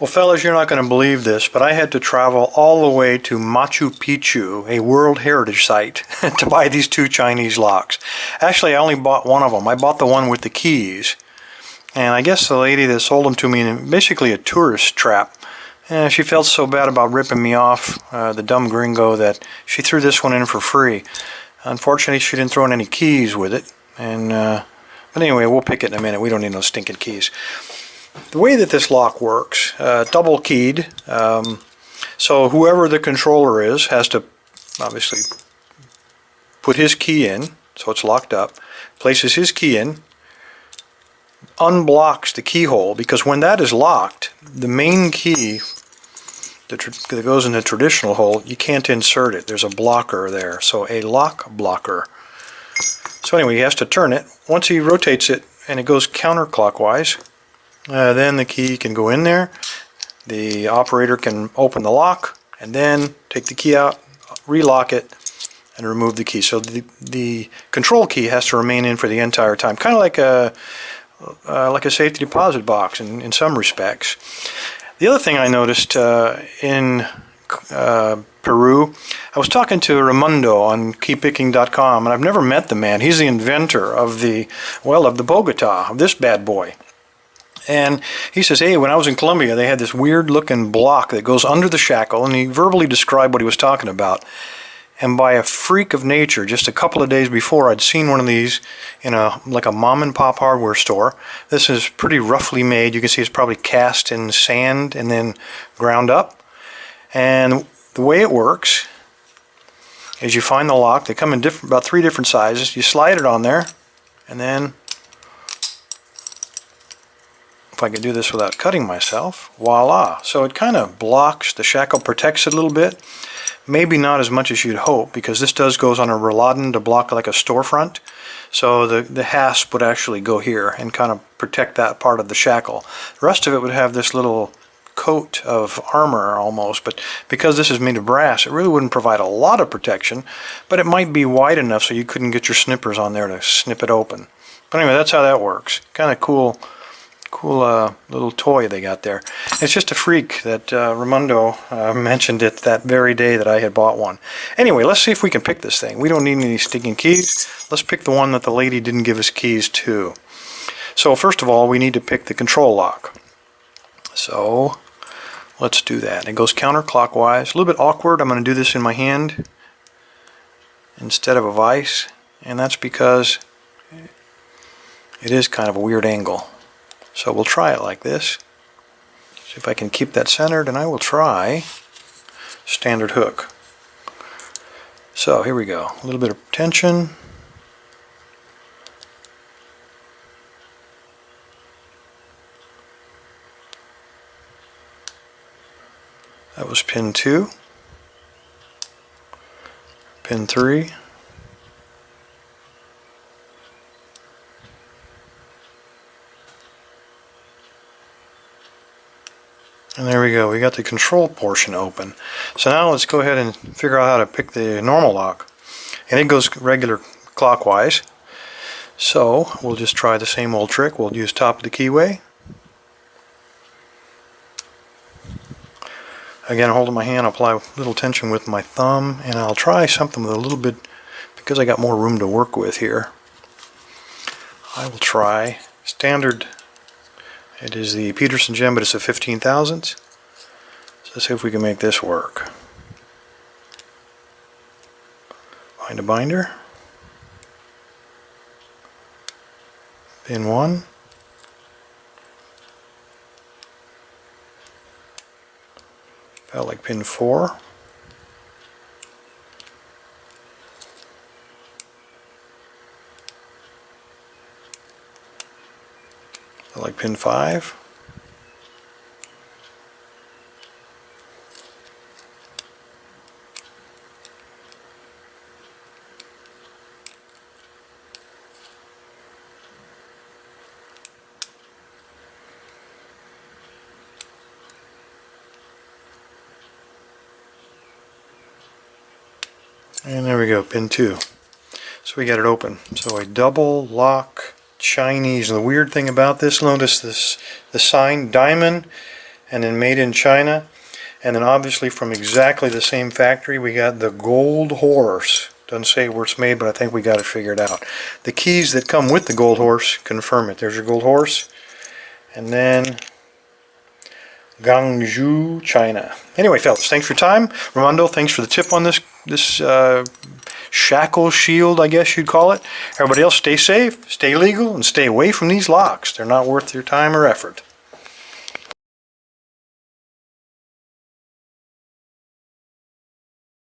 Well, fellas, you're not going to believe this, but I had to travel all the way to Machu Picchu, a World Heritage Site, to buy these two Chinese locks. Actually, I only bought one of them. I bought the one with the keys. And I guess the lady that sold them to me, basically a tourist trap, she felt so bad about ripping me off, the dumb gringo, that she threw this one in for free. Unfortunately, she didn't throw in any keys with it. But anyway, we'll pick it in a minute. We don't need no stinking keys. The way that this lock works, double keyed, so whoever the controller is has to obviously put his key in, so it's locked up, places his key in, unblocks the keyhole, because when that is locked, the main key that goes in the traditional hole, you can't insert it. There's a blocker there, so a lock blocker. So anyway, he has to turn it. Once he rotates it and it goes counterclockwise, then the key can go in there, the operator can open the lock, and then take the key out, relock it, and remove the key. So the control key has to remain in for the entire time, kind of like a safety deposit box in some respects. The other thing I noticed in Peru, I was talking to Raimundo on keypicking.com, and I've never met the man. He's the inventor of the Bogota, of this bad boy. And he says, hey, when I was in Colombia, they had this weird looking block that goes under the shackle, and he verbally described what he was talking about. And by a freak of nature, just a couple of days before, I'd seen one of these in like a mom and pop hardware store. This is pretty roughly made. You can see it's probably cast in sand and then ground up. And the way it works is you find the lock. They come in about 3 different sizes. You slide it on there, and then, if I can do this without cutting myself, voila. So it kind of blocks, the shackle protects it a little bit. Maybe not as much as you'd hope, because this goes on a Roladin to block like a storefront. So the hasp would actually go here and kind of protect that part of the shackle. The rest of it would have this little coat of armor almost, but because this is made of brass, it really wouldn't provide a lot of protection, but it might be wide enough so you couldn't get your snippers on there to snip it open. But anyway, that's how that works. Kind of cool little toy they got there. It's just a freak that Raimundo mentioned it that very day that I had bought one. Anyway, let's see if we can pick this thing. We don't need any stinking keys. Let's pick the one that the lady didn't give us keys to. So first of all, we need to pick the control lock. So let's do that. It goes counterclockwise. A little bit awkward. I'm going to do this in my hand instead of a vise, and that's because it is kind of a weird angle. So we'll try it like this. See if I can keep that centered, and I will try standard hook. So here we go. A little bit of tension. That was pin 2. Pin 3. And there we go, we got the control portion open. So now let's go ahead and figure out how to pick the normal lock. And it goes regular clockwise. So we'll just try the same old trick. We'll use top of the keyway. Again, holding my hand, I'll apply a little tension with my thumb, and I'll try something with a little bit, because I got more room to work with here. I will try standard. It is the Peterson gem, but it's a 15 thousandths. So let's see if we can make this work. Find a binder. Pin 1. Felt like pin 4. Like pin 5. And there we go, pin 2. So we got it open. So a double lock Chinese. And the weird thing about this, notice this, the sign diamond and then made in China. And then obviously from exactly the same factory, we got the Gold Horse. Doesn't say where it's made, but I think we got it figured out. The keys that come with the Gold Horse confirm it. There's your Gold Horse. And then Guangzhou, China. Anyway, fellas, thanks for your time. Ramondo, thanks for the tip on this shackle shield, I guess you'd call it. Everybody else, stay safe, stay legal, and stay away from these locks. They're not worth your time or effort.